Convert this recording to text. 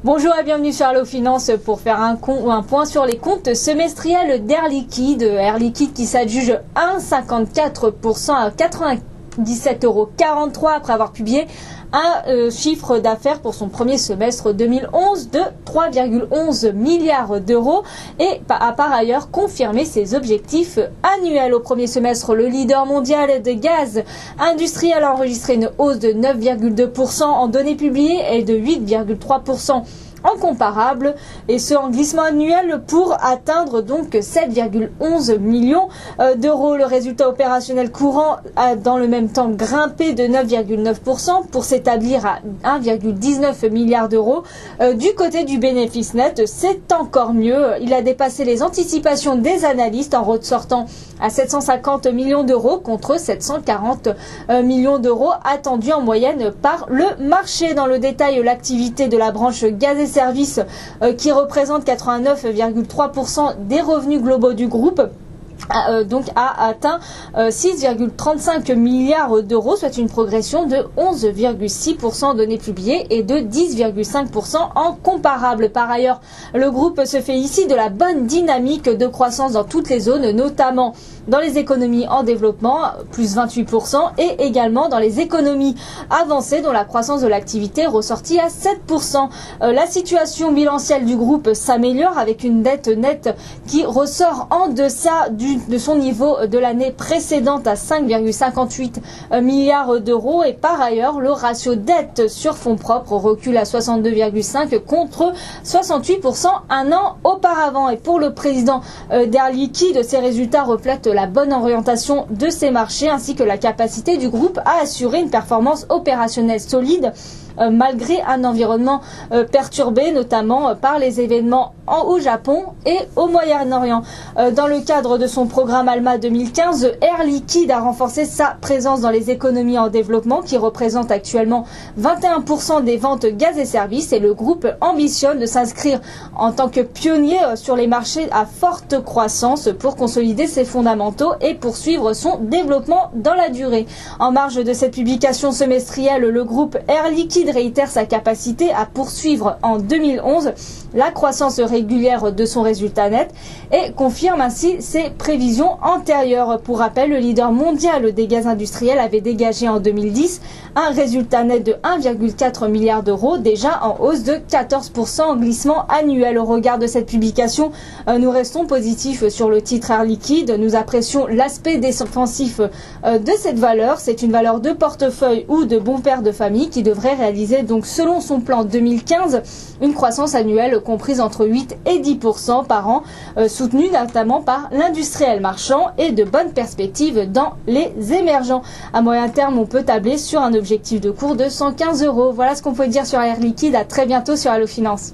Bonjour et bienvenue sur Allo Finance pour faire un point sur les comptes semestriels d'Air Liquide. Air Liquide qui s'adjuge 1,54% à 97,43 € après avoir publié un chiffre d'affaires pour son premier semestre 2011 de 3,11 milliards d'euros et a par ailleurs confirmé ses objectifs annuels. Au premier semestre, le leader mondial de gaz industriel a enregistré une hausse de 9,2% en données publiées et de 8,3% en comparable, et ce en glissement annuel pour atteindre donc 7,11 millions d'euros. Le résultat opérationnel courant a dans le même temps grimpé de 9,9% pour s'établir à 1,19 milliard d'euros. Du côté du bénéfice net, c'est encore mieux. Il a dépassé les anticipations des analystes en ressortant à 750 millions d'euros contre 740 millions d'euros attendus en moyenne par le marché. Dans le détail, l'activité de la branche gaz et services qui représente 89,3% des revenus globaux du groupe a atteint 6,35 milliards d'euros, soit une progression de 11,6% en données publiées et de 10,5% en comparable. Par ailleurs, le groupe se fait ici de la bonne dynamique de croissance dans toutes les zones, notamment dans les économies en développement, plus 28%, et également dans les économies avancées, dont la croissance de l'activité est ressortie à 7%. La situation bilancielle du groupe s'améliore avec une dette nette qui ressort en deçà de son niveau de l'année précédente à 5,58 milliards d'euros, et par ailleurs, le ratio dette sur fonds propres recule à 62,5 contre 68% un an auparavant. Et pour le président d'Air Liquide, ces résultats reflètent la bonne orientation de ces marchés ainsi que la capacité du groupe à assurer une performance opérationnelle solide malgré un environnement perturbé, notamment par les événements au Japon et au Moyen-Orient. Dans le cadre de son programme ALMA 2015, Air Liquide a renforcé sa présence dans les économies en développement qui représentent actuellement 21% des ventes gaz et services, et le groupe ambitionne de s'inscrire en tant que pionnier sur les marchés à forte croissance pour consolider ses fondamentaux et poursuivre son développement dans la durée. En marge de cette publication semestrielle, le groupe Air Liquide réitère sa capacité à poursuivre en 2011 la croissance régulière de son résultat net et confirme ainsi ses prévisions antérieures. Pour rappel, le leader mondial des gaz industriels avait dégagé en 2010 un résultat net de 1,4 milliard d'euros, déjà en hausse de 14% en glissement annuel. Au regard de cette publication, nous restons positifs sur le titre Air Liquide. Nous apprécions l'aspect défensif de cette valeur. C'est une valeur de portefeuille ou de bon père de famille qui devrait réaliser donc selon son plan 2015 une croissance annuelle comprise entre 8 et 10% par an, soutenue notamment par l'industriel marchand et de bonnes perspectives dans les émergents. À moyen terme, on peut tabler sur un objectif de cours de 115 €. Voilà ce qu'on peut dire sur Air Liquide. À très bientôt sur Allo Finance.